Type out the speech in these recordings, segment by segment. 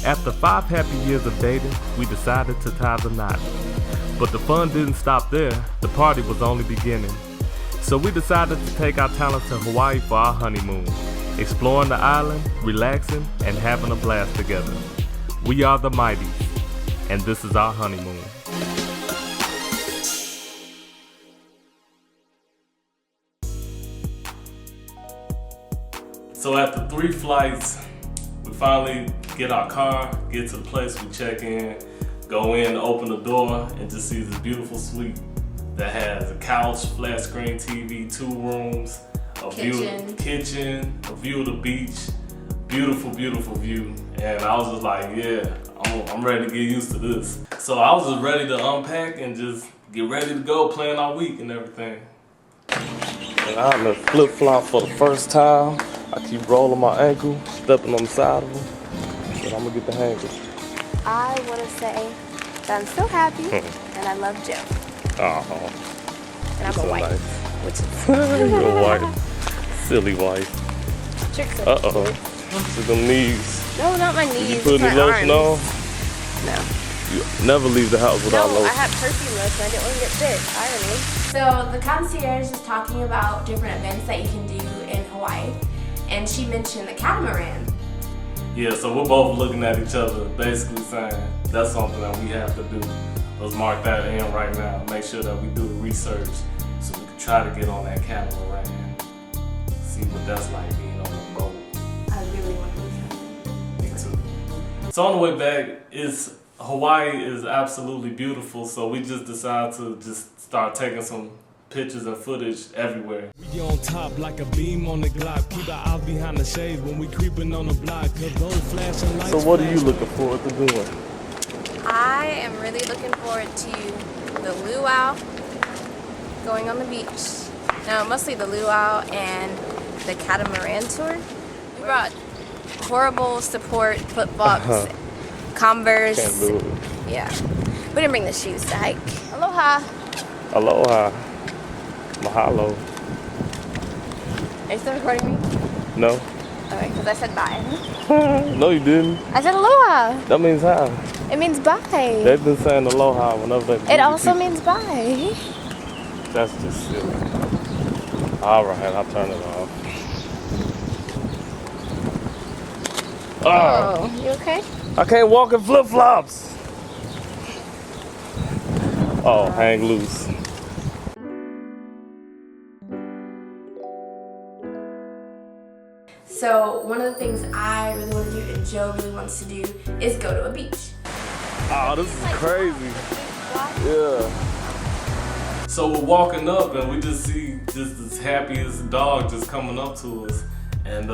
After 5 happy years of dating, we decided to tie the knot. But the fun didn't stop there, the party was only beginning. So we decided to take our talents to Hawaii for our honeymoon, exploring the island, relaxing, and having a blast together. We are the Mighties, and this is our honeymoon. So after 3 flights, we finally get our car, get to the place, we check in, go in, open the door, and just see this beautiful suite that has a couch, flat screen TV, 2 rooms, a kitchen, a view of the beach, beautiful, beautiful view. And I was just like, yeah, I'm ready to get used to this. So I was just ready to unpack and just get ready to go, plan our week and everything. And I'm in flip-flop for the first time. I keep rolling my ankle, stepping on the side of them, but I'm gonna get the hang of it. I want to say that I'm so happy and I love Joe. Oh, and I'm so a wife, nice. which is You're a wife, silly wife. tricks. To them knees. No, not my knees. Did you put any lotion on? No. You never leave the house without lotion. I had perfume lotion. I didn't want to get sick. Irony. So the concierge is talking about different events that you can do in Hawaii, and she mentioned the catamaran. Yeah, so we're both looking at each other, basically saying that's something that we have to do. Let's mark that in right now. Make sure that we do the research so we can try to get on that catamaran and see what that's like being on the boat. I really want to do Me too. So on the way back, Hawaii is absolutely beautiful, so we just decided to just start taking some pictures and footage everywhere. We on top like a beam on the Glock. Keep our eyes behind the shades when we creeping on the block. Cause those flashing lights. So what are you looking forward to doing? I am really looking forward to the luau, going on the beach. No, mostly the luau and the catamaran tour. We brought horrible support flip-flops, Converse. Can't do it. Yeah. We didn't bring the shoes to hike. Aloha. Aloha. Mahalo. Are you still recording me? No. Okay, because I said bye. No, you didn't. I said aloha. That means hi. It means bye. They've been saying aloha whenever they It also means bye. That's just silly. Alright, I'll turn it off. Oh, you okay? I can't walk in flip-flops. Oh, hang loose. So one of the things I really want to do and Joe really wants to do is go to a beach. Oh, this is crazy. Yeah. So we're walking up and we just see just this happiest dog just coming up to us. And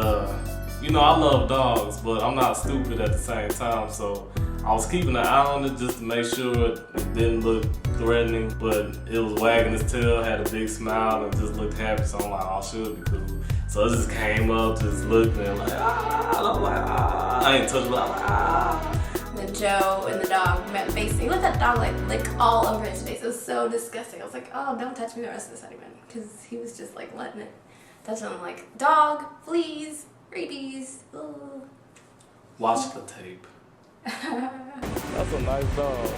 you know, I love dogs, but I'm not stupid at the same time. So I was keeping an eye on it just to make sure it didn't look threatening, but it was wagging its tail, had a big smile, and just looked happy. So I'm like, oh, should be cool. So it just came up, just looked and like, ah, and I'm like, ah. I ain't touched it, I'm like, ah. Then Joe and the dog met facing. He let that dog like lick all over his face. It was so disgusting. I was like, oh, don't touch me the rest of this honeymoon, because he was just like letting it. That's when I'm like, dog, fleas, rabies. Ugh. Watch the tape. That's a nice dog.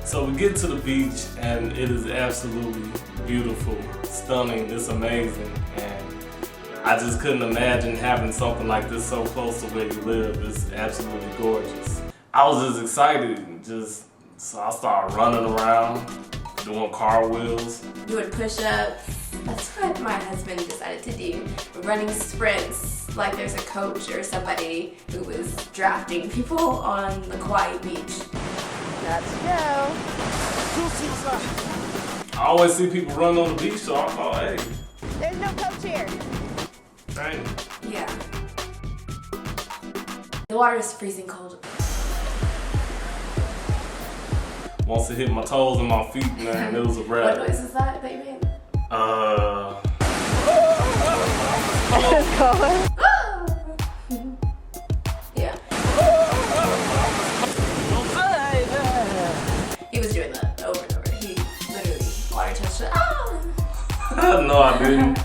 So we get to the beach and it is absolutely beautiful, stunning, it's amazing, and I just couldn't imagine having something like this so close to where you live. It's absolutely gorgeous. I was just excited, so I started running around, doing cartwheels. Doing push-ups. That's what my husband decided to do. Running sprints like there's a coach or somebody who was drafting people on the Kauai beach. That's Joe. I always see people run on the beach, so I thought, hey. There's no coach here. Dang. Yeah. The water is freezing cold. Once it hit my toes and my feet, man, it was a wrap. What noise is that you made? Yeah. He was doing that over and over. He literally water touched it. Ah! No, I didn't.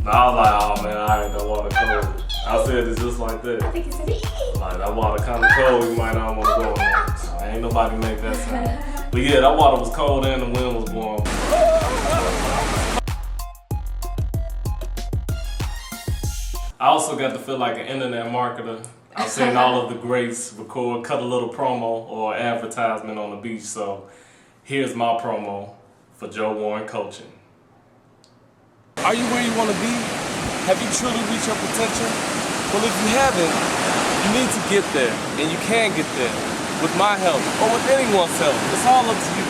No, I was like, oh man, I ain't don't want to cold. I said it just like that. I think he said ee. Like that water kind of cold, you might not want to go in there. So ain't nobody make that sound. But yeah, that water was cold and the wind was blowing. I also got to feel like an internet marketer. I've seen all of the greats cut a little promo or advertisement on the beach. So here's my promo for Joe Warren Coaching. Are you where you want to be? Have you truly reached your potential? Well, if you haven't, you need to get there, and you can get there with my help or with anyone's help. It's all up to you.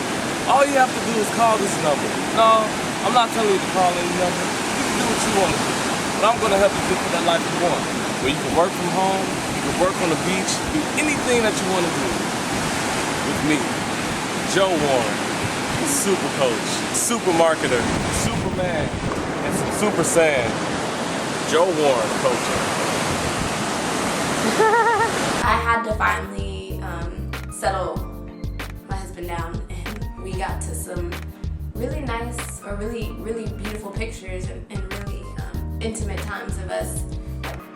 All you have to do is call this number. No, I'm not telling you to call any number. You can do what you want to do, but I'm going to help you get to that life you want, where you can work from home, you can work on the beach, do anything that you want to do with me, Joe Warren, super coach, super marketer, Superman, and some super sand. Joe Warren coaching. I had to finally settle my husband down, and we got to some really nice or really beautiful pictures and really intimate times of us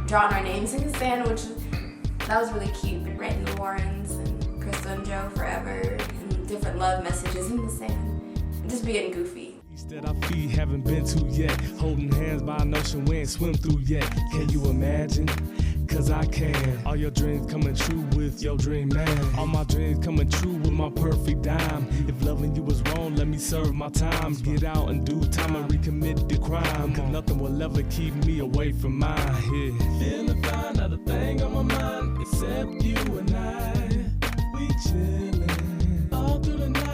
drawing our names in the sand, which that was really cute. And writing the Warrens and Crystal and Joe forever, and different love messages in the sand, and just being goofy. That our feet haven't been to yet, holding hands by an ocean we ain't swim through yet. Can you imagine? Cause I can. All your dreams coming true with your dream man. All my dreams coming true with my perfect dime. If loving you was wrong, let me serve my time. Get out in due time and recommit the crime. Cause nothing will ever keep me away from mine. Yeah. Feeling fine, not a thing on my mind except you and I. We chillin' all through the night.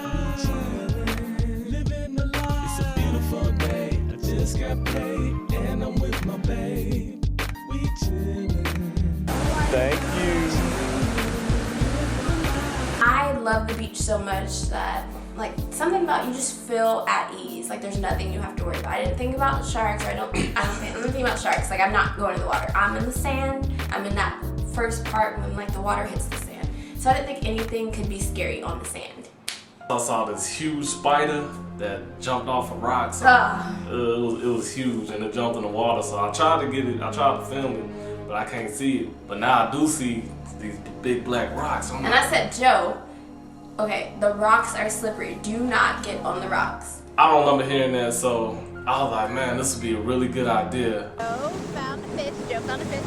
Just got paid and I'm with my babe. We chillin'. Thank you. I love the beach so much that, like, something about you just feel at ease. Like, there's nothing you have to worry about. I didn't think about sharks, or I don't think about sharks. Like, I'm not going to the water. I'm in the sand. I'm in that first part when, like, the water hits the sand. So I didn't think anything could be scary on the sand. I saw this huge spider that jumped off a rock. So it was huge and it jumped in the water. So I tried to get it, I tried to film it, but I can't see it. But now I do see these big black rocks. And I said, Joe, okay, the rocks are slippery. Do not get on the rocks. I don't remember hearing that, so I was like, man, this would be a really good idea. Joe found a fish. Joe found a fish.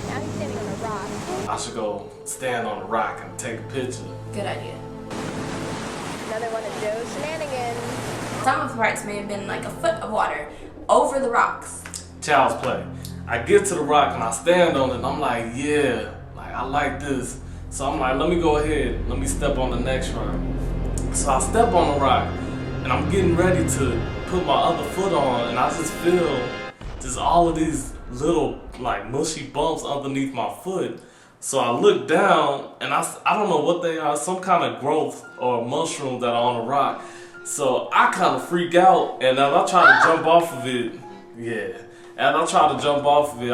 Now he's standing on a rock. I should go stand on a rock and take a picture. Good idea. Another one of Joe's shenanigans. Some of the parts may have been like a foot of water over the rocks. Child's play. I get to the rock and I stand on it and I'm like, yeah, like I like this. So I'm like, let me go ahead, let me step on the next rock. So I step on the rock and I'm getting ready to put my other foot on, and I just feel just all of these little like mushy bumps underneath my foot. So I look down and I don't know what they are, some kind of growth or mushroom that are on the rock. So I kind of freak out, and as I try to jump off of it, as I try to jump off of it,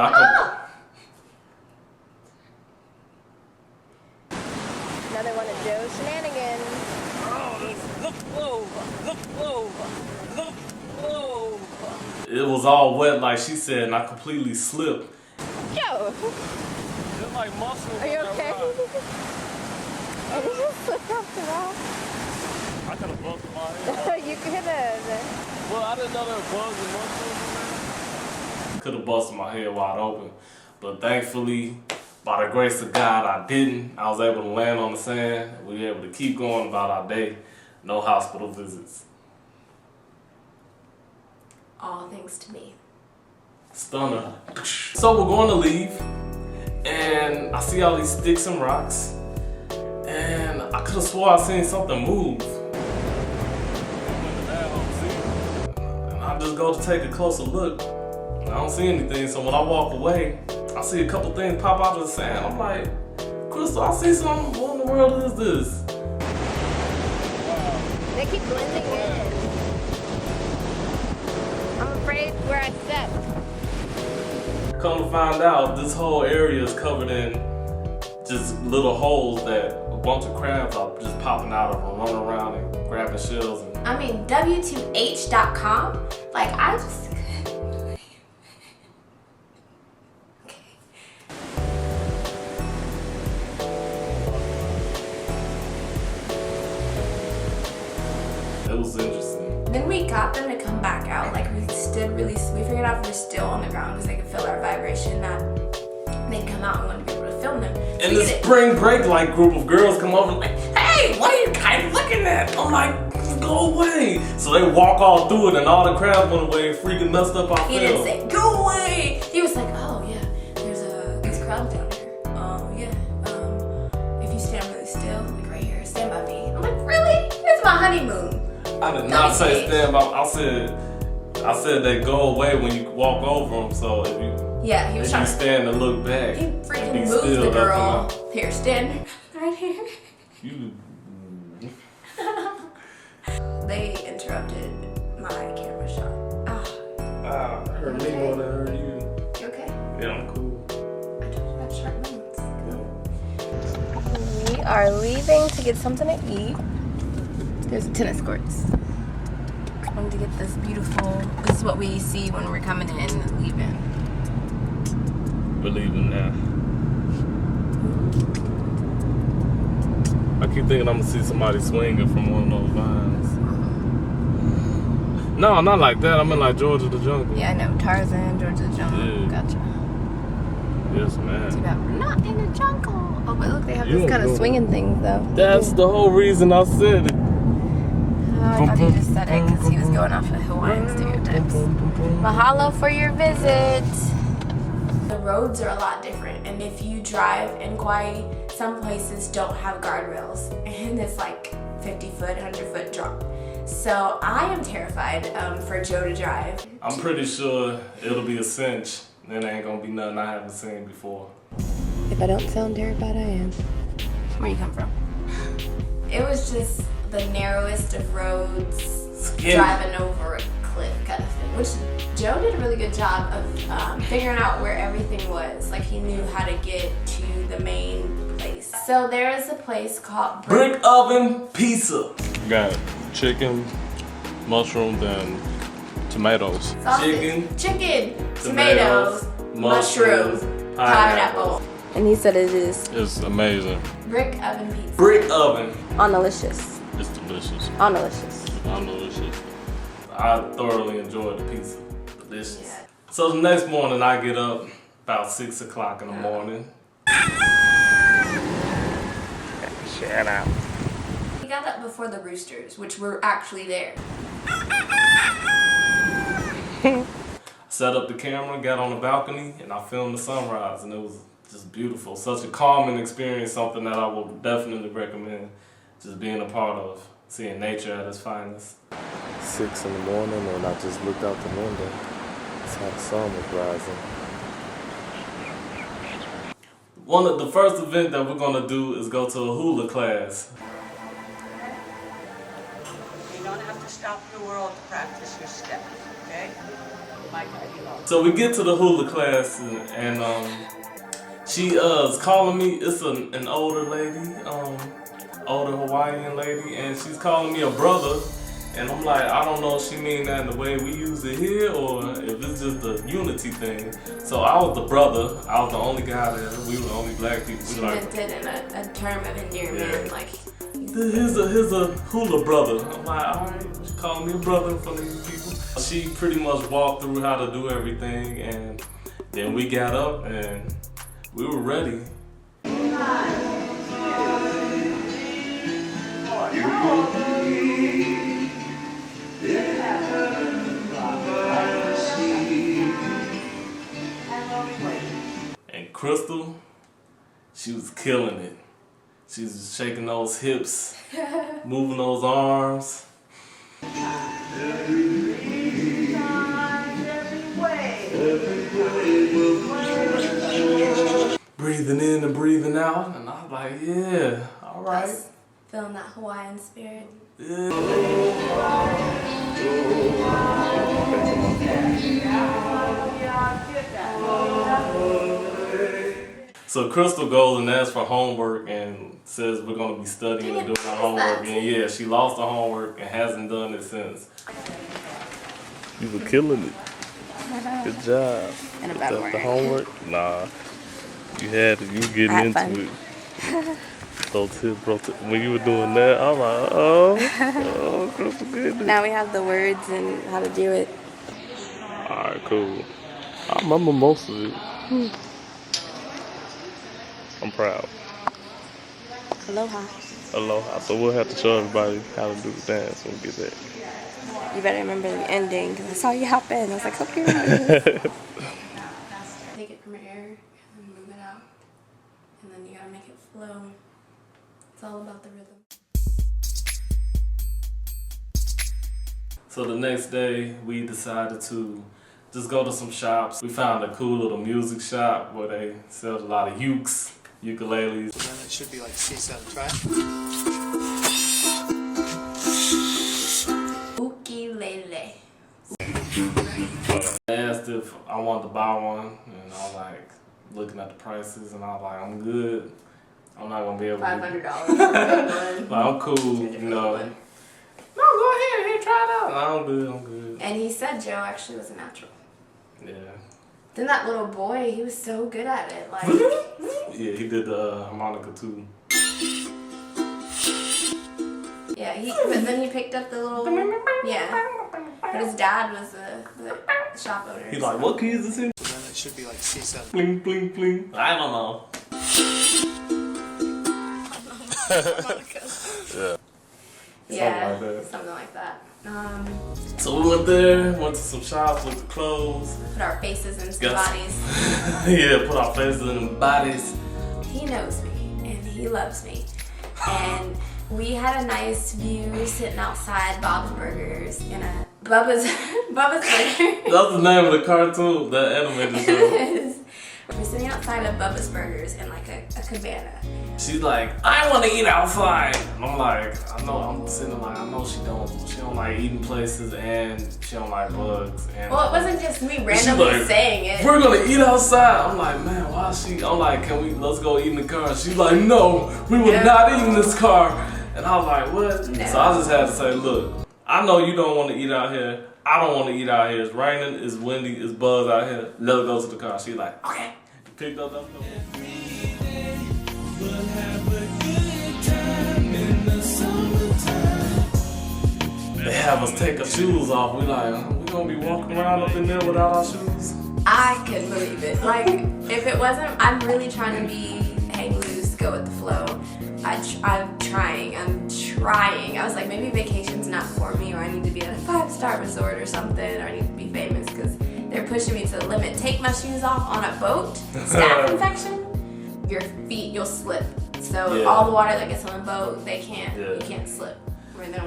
Another one of Joe's shenanigans. It was all wet, like she said, and I completely slipped. Joe! It's like muscles. Are you okay? Did you just slip off the rock? I could have busted my head. You could have. Well, I didn't know there were bugs and mushrooms in there. Could have busted my head wide open, but thankfully, by the grace of God, I didn't. I was able to land on the sand. We were able to keep going about our day. No hospital visits. All thanks to me. Stunner. So we're going to leave, and I see all these sticks and rocks, and I could have swore I seen something move. And I just go to take a closer look. I don't see anything, so when I walk away, I see a couple things pop out of the sand. I'm like, Crystal, I see something. What in the world is this? They keep blending in. I'm afraid where I stepped. Come to find out, this whole area is covered in just little holes that a bunch of crabs are just popping out of and running around and grabbing shells. And I mean, W2H.com? Like, I just couldn't believe it. Okay. was interesting. Then we got them to come back out. Like we figured out if we're still on the ground because they could feel our vibration that they'd come out and wanted to be able to film them. And the spring break like group of girls come over and like, hey, what are you guys looking at? I'm like, go away. So they walk all through it and all the crowds went away and freaking messed up our film. He didn't say, go away. He was like, oh yeah, there's crowds down here. Oh yeah, if you stand really still, like right here, stand by me. I'm like, really? It's my honeymoon. I did not say stand by. I said they go away when you walk over them. So if you he was trying to stand and look back, he freaking moved the girl. Here, stand right here. They interrupted my camera shot. Hurt me more than hurt you. You okay? Yeah, I'm cool. I told you about short moments. We are leaving to get something to eat. There's tennis courts. Going to get this is what we see when we're coming in and leaving. Believing that. I keep thinking I'm gonna see somebody swinging from one of those vines. No, not like that. I mean like Georgia the Jungle. Yeah, I know. Tarzan, Georgia the Jungle. Yeah. Gotcha. Yes, man. Too bad we're not in the jungle. Oh, but look, they have this kind of swinging thing, though. That's the whole reason I said it. Oh, I thought he just said it because he was going off of Hawaiian stereotypes. Mahalo for your visit. The roads are a lot different, and if you drive in Kauai, some places don't have guardrails, and it's like 50-foot, 100-foot drop. So I am terrified for Joe to drive. I'm pretty sure it'll be a cinch. Then ain't gonna be nothing I haven't seen before. If I don't sound terrified, I am. Where you come from? It was just the narrowest of roads, Skinny. driving over a cliff kind of thing, which Joe did a really good job of figuring out where everything was. Like he knew how to get to the main place. So there is a place called Brick Oven Pizza. Got chicken, mushrooms, and tomatoes. sausage, chicken, tomatoes, mushrooms, mushrooms, pineapple. And he said it is It's amazing. Brick oven pizza. Brick Oven. on-delicious. It's delicious. On-delicious. Delicious. I thoroughly enjoyed the pizza. Delicious. Yeah. So the next morning I get up about 6 o'clock in the morning. Shout out. We got up before the roosters, which were actually there. Set up the camera, got on the balcony, and I filmed the sunrise, and it was just beautiful. Such a calming experience, something that I will definitely recommend just being a part of, seeing nature at its finest. 6 in the morning, and I just looked out the window. That's how the sun was rising. One of the first event that we're gonna do is go to a hula class. You don't have to stop your world to practice your steps, okay? My God, you know. So we get to the hula class, and she is calling me. It's an older lady, older Hawaiian lady, and she's calling me a brother. And I'm like, I don't know if she mean that in the way we use it here or if it's just a unity thing. So I was the brother. I was the only guy there. We were the only black people. She We like, meant it in a term of endearment, Yeah. like. here's a hula brother. I'm like, all right, she calling me a brother in front of these people. She pretty much walked through how to do everything, and then we got up and we were ready. And Crystal, she was killing it. She was shaking those hips, moving those arms. Breathing in and breathing out, and I was like, yeah, all right. Just feeling that Hawaiian spirit. So Crystal goes and asks for homework and says we're gonna be studying and doing our homework. And yeah, she lost her homework and hasn't done it since. You were killing it. Good job. And a bad The homework? Nah. You had it. You were getting I had into fun. it. Bro tip. When you were doing that, I was like, oh, Crystal goodness. Now we have the words and how to do it. Alright, cool. I remember most of it. I'm proud. Aloha. Aloha. So we'll have to show everybody how to do the dance when we get back. You better remember the ending because I saw you hop in. I was like, okay. Take it from here and move it out. And then you gotta make it flow. It's all about the rhythm. So the next day, we decided to just go to some shops. We found a cool little music shop where they sell a lot of ukuleles. Then it should be like C7, try it. Ukulele. I asked if I wanted to buy one, and I was like looking at the prices, and I was like, I'm good. I'm not gonna be able to. $500. But I'm cool, you know. No, go ahead, try it out. No, I'm good. And he said Joe actually was a natural. Yeah. Then that little boy, he was so good at it. Like, Yeah, he did the harmonica too. yeah, but then he picked up the little, yeah. But his dad was the shop owner. He's like, what key is this in? Then it should be like C7. Bling, bling, bling. I don't know. Yeah, something like that. something like that. So we went there, went to some shops, looked at clothes. Put our faces in some Yes. bodies. Yeah, put our faces in the bodies. He knows me and he loves me. And we had a nice view sitting outside Bob's Burgers in a Bubba's Burgers. That's the name of the cartoon, the animated show. We're sitting outside of Bubba's Burgers in like a cabana. She's like, I want to eat outside. And I'm like, I'm sitting like, I know she don't like eating places and she don't like bugs. And Well, it wasn't just me she's randomly like, saying it. we're gonna eat outside. I'm like, man, why is she? I'm like, let's go eat in the car. She's like, no, we will not eat in this car. And I was like, what? No. So I just had to say, look, I know you don't want to eat out here. I don't want to eat out here. It's raining, it's windy, it's bugs out here. Let's go to the car. She's like, okay. Picked up that phone. They have us take our shoes off. We like, we gonna be walking around up in there without our shoes? I couldn't believe it. Like, if it wasn't, I'm really trying to be hang loose, go with the flow. I'm trying. I was like, maybe vacation's not for me, or I need to be at a 5-star resort or something, or I need to be famous, because they're pushing me to the limit. Take my shoes off on a boat, staph infection, your feet, you'll slip. So Yeah. all the water that gets on the boat, you Yeah. can't slip.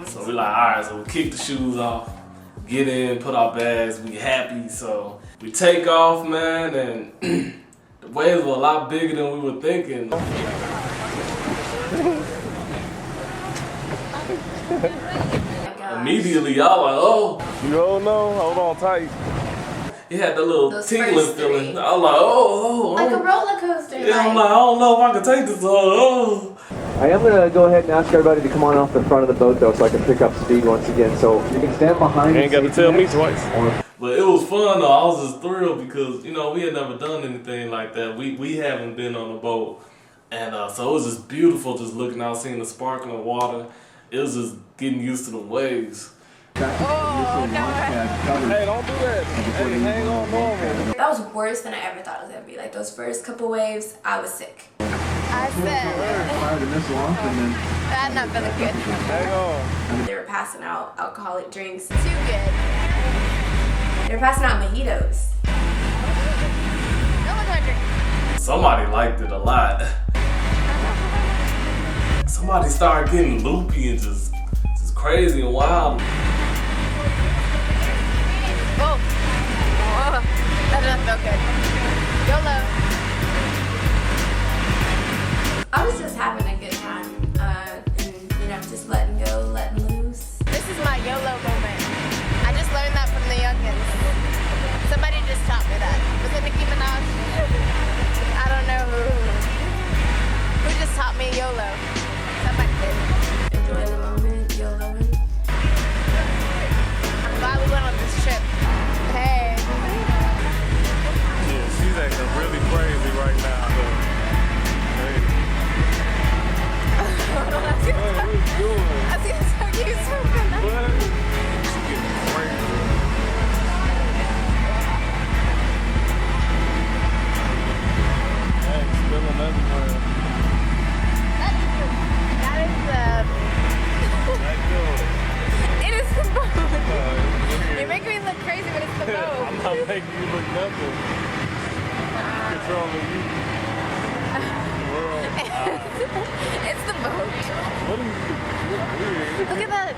So we're like, alright, so we kick the shoes off, get in, put our bags, we happy. So we take off, man, and the waves were a lot bigger than we were thinking. Immediately, y'all like, oh, you don't know, hold on tight. He had the little Those tingling first feeling. three. I was like, oh. Like a roller coaster. Yeah, I'm like, I don't know if I can take this. Oh. I am going to go ahead and ask everybody to come on off the front of the boat, though, so I can pick up speed once again. So you can stand behind. You ain't got to tell me twice. Or But it was fun though. I was just thrilled because, you know, we had never done anything like that. We haven't been on a boat. And so it was just beautiful just looking out, seeing the sparkling water. It was just getting used to the waves. Hey, don't do that. Hey, hang on normal. That was worse than I ever thought it was gonna be. Like those first couple waves, I was sick. I said, Prior to this off, and then that's not feeling good. hang on. They were passing out alcoholic drinks. Too good. They were passing out mojitos. No one's gonna drink. Somebody liked it a lot. Somebody started getting loopy and just crazy and wild. Whoa. Whoa. That doesn't feel good. YOLO. I was just having a good time, and you know, just letting go, letting loose. This is my YOLO moment. I just learned that from the youngins. Somebody just taught me that. Was it Nicki Minaj? I don't know who just taught me YOLO. Somebody did. Enjoy the moment, YOLOing. I'm glad we went on this trip. Hey. Yeah, she's acting really crazy.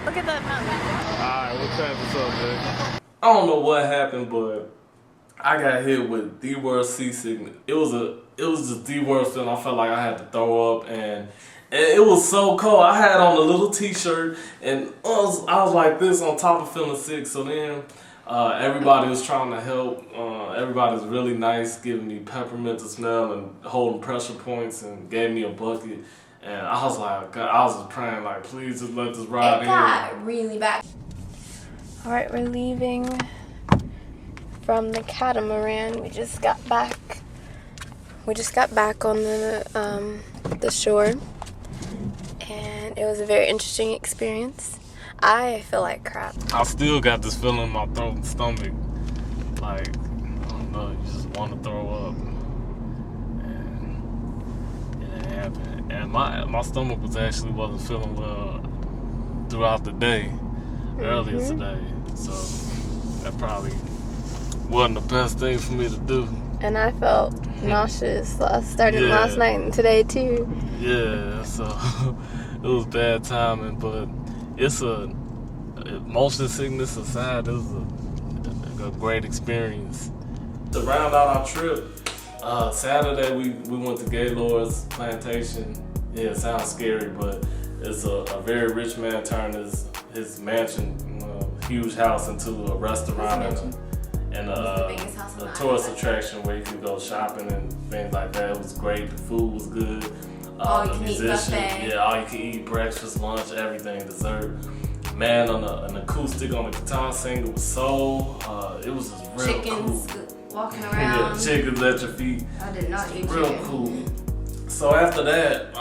Look at that mountain. Alright, what time is up, man? I don't know what happened, but I got hit with the worst seasickness. It was just the worst feeling. I felt like I had to throw up, and it was so cold. I had on a little t-shirt, and I was like this on top of feeling sick. So then everybody was trying to help. Everybody was really nice, giving me peppermint to smell and holding pressure points, and gave me a bucket. And I was like, God, I was just praying, like, please just let this ride It in. got really bad. All right, we're leaving from the catamaran. We just got back. We just got back on the shore, and it was a very interesting experience. I feel like crap. I still got this feeling in my throat and stomach, like, I don't know, you just want to throw up. And it didn't happen. And my stomach wasn't feeling well throughout the day, earlier today. So that probably wasn't the best thing for me to do. And I felt nauseous starting last night and today too. Yeah, so it was bad timing, but it's motion sickness aside, it was a great experience. To round out our trip, Saturday we went to Gaylord's plantation. Yeah, it sounds scary, but it's a very rich man turned his mansion, huge house, into a restaurant and a tourist attraction where you can go shopping and things like that. It was great. The food was good. All you can eat buffet. Yeah, all you can eat, breakfast, lunch, everything, dessert. Man, an acoustic on the guitar singer was soul. It was just real Chickens cool. walking around. Yeah, chickens at your feet. I did not eat Real chicken. cool. So after that,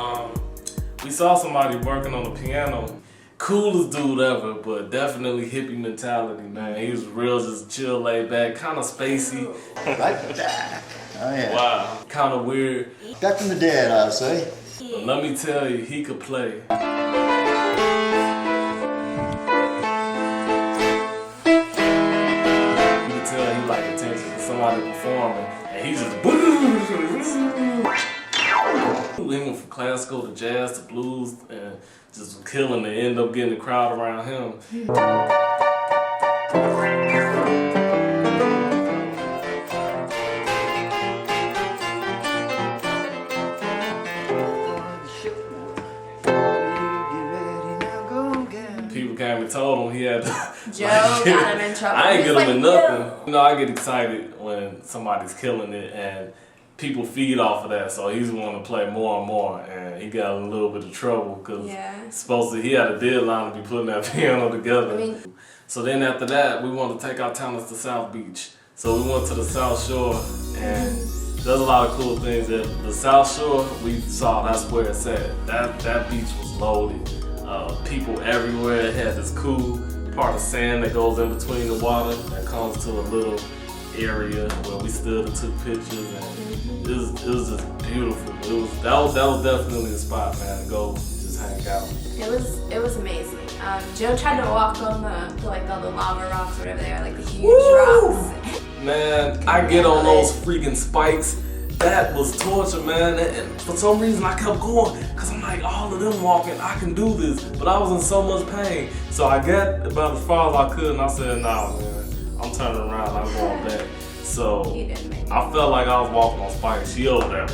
we saw somebody working on the piano. Coolest dude ever, but definitely hippie mentality, man. He was real, just chill, laid back, kind of spacey. Right back. Oh yeah. Wow, kind of weird. Back from the dead, I'll say. But let me tell you, he could play. You could tell he liked attention to somebody performing, and he just he went from classical to jazz to blues, and just killing to end up getting the crowd around him. People came and told him he had to. Joe got him in trouble. I ain't He's get him in like, nothing. "Yo." You know, I get excited when somebody's killing it, and people feed off of that, so he's wanting to play more and more, and he got in a little bit of trouble because he had a deadline to be putting that piano together. So then after that, we wanted to take our talents to South Beach. So we went to the South Shore, and there's a lot of cool things. At the South Shore, we saw that's where it's at. That beach was loaded. People everywhere. It had this cool part of sand that goes in between the water that comes to a little area where we stood and took pictures, and it was just beautiful. That was definitely the spot, man, to go just hang out. It was amazing. Joe tried to walk on the lava rocks or whatever they are, like the huge rocks. Man, I get on those freaking spikes. That was torture, man. And for some reason I kept going, cause I'm like, all of them walking, I can do this. But I was in so much pain. So I got about as far as I could, and I said, nah, man, I'm turning around, I'm going back. So I felt like I was walking on spikes. She over there.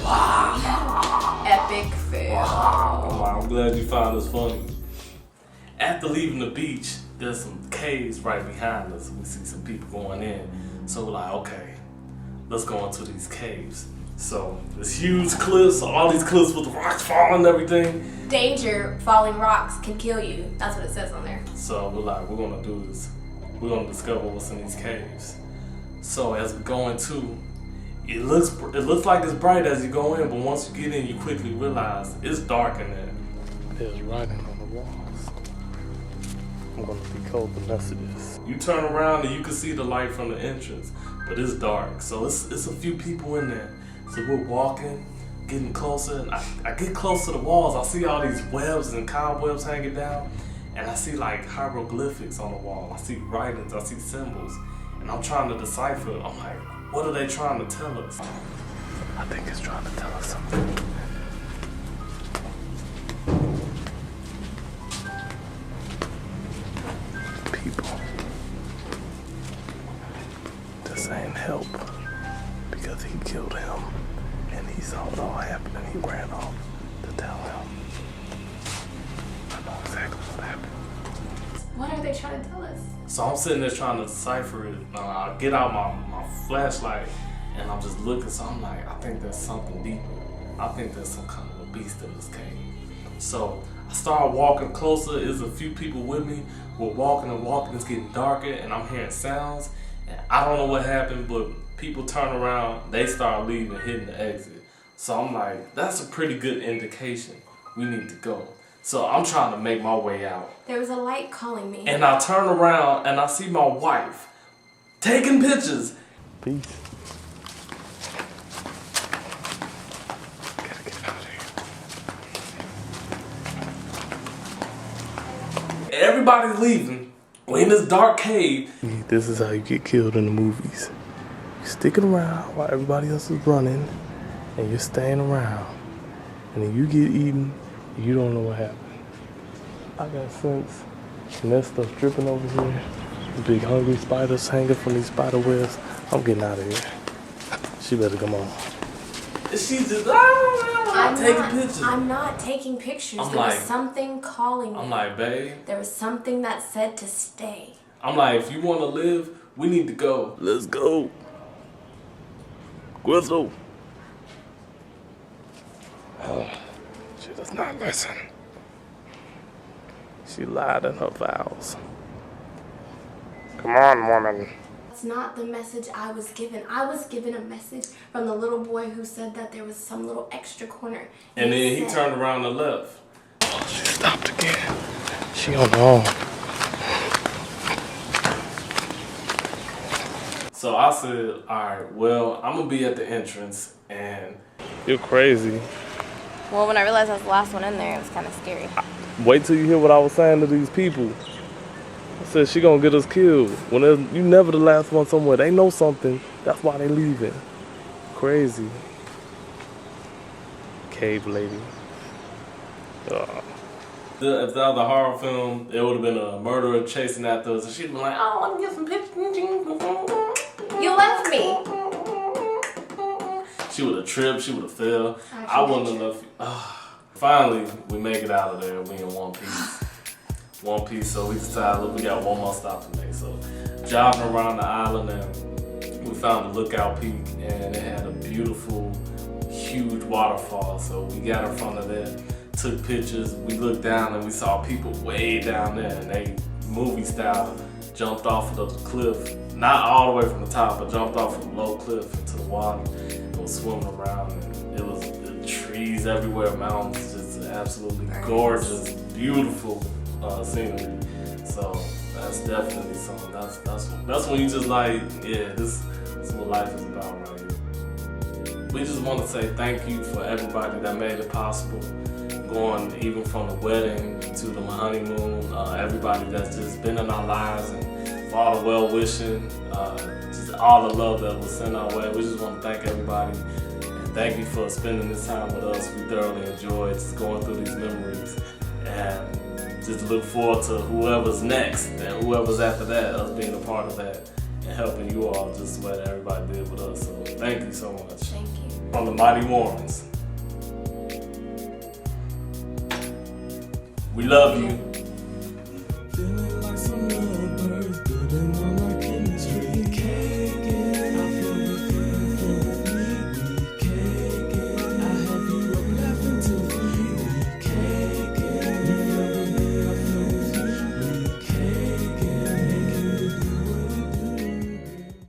Epic fail. I'm glad you found this funny. After leaving the beach, there's some caves right behind us. We see some people going in. So we're like, okay, let's go into these caves. So this huge cliffs, all these cliffs with the rocks falling and everything. Danger, falling rocks can kill you. That's what it says on there. So we're like, we're gonna do this. We're gonna discover what's in these caves. So as we go into, it looks like it's bright as you go in, but once you get in, you quickly realize it's dark in there. There's writing on the walls. I'm gonna decode the messages. You turn around and you can see the light from the entrance, but it's dark. So it's a few people in there. So we're walking, getting closer, and I get close to the walls. I see all these webs and cobwebs hanging down, and I see like hieroglyphics on the wall. I see writings, I see symbols, and I'm trying to decipher it. I'm like, what are they trying to tell us? I think it's trying to tell us something. tell him. I know exactly what happened. What are they trying to tell us? So I'm sitting there trying to decipher it. I get out my flashlight and I'm just looking. So I'm like, I think there's something deeper. I think there's some kind of a beast in this cave. So I start walking closer. There's a few people with me. We're walking and walking. It's getting darker and I'm hearing sounds. And I don't know what happened, but people turn around. They start leaving, hitting the exit. So I'm like, that's a pretty good indication. We need to go. So I'm trying to make my way out. There was a light calling me. And I turn around and I see my wife taking pictures. Peace. Gotta get out of here. Everybody's leaving. We're in this dark cave. This is how you get killed in the movies. You're sticking around while everybody else is running, and you're staying around. And then you get eaten, you don't know what happened. I got sense. And that stuff dripping over here. The big hungry spiders hanging from these spider webs. I'm getting out of here. She better come on. She's just taking pictures. I'm not taking pictures. I'm There like- was something calling me. I'm like, babe. There was something that said to stay. I'm like, if you want to live, we need to go. Let's go. Grizzle. Oh, she does not listen. She lied in her vows. Come on, woman. That's not the message I was given. I was given a message from the little boy who said that there was some little extra corner. And then he said- turned around and left. Oh, she stopped again. She on her own. So I said, all right, well, I'm going to be at the entrance and... You're crazy. Well, when I realized I was the last one in there, it was kind of scary. Wait till you hear what I was saying to these people. I said she gonna get us killed. You never the last one somewhere. They know something. That's why they leaving. Crazy. Cave lady. If that was a horror film, it would have been a murderer chasing after us. And she'd been like, oh, let me get some pictures. You left me. She would have tripped. She would have fell. I I wouldn't have left you. Finally, we make it out of there. We in one piece. One piece. So we decided, look, we got one more stop to make. So driving around the island and we found the lookout peak and it had a beautiful, huge waterfall. So we got in front of that, took pictures. We looked down and we saw people way down there and they, movie style, jumped off of the cliff. Not all the way from the top, but jumped off from the low cliff into the water and was swimming around. And it was trees everywhere, mountains, just absolutely gorgeous, beautiful scenery. So that's definitely something. That's when you just like, yeah, this is what life is about right here. We just want to say thank you for everybody that made it possible. Going even from the wedding to the honeymoon, everybody that's just been in our lives and for all the well-wishing, just all the love that was sent our way. We just want to thank everybody. Thank you for spending this time with us. We thoroughly enjoyed just going through these memories and just look forward to whoever's next and whoever's after that, us being a part of that and helping you all just the way that everybody did with us. So thank you so much. Thank you. From the Mighty Warrens. We love you.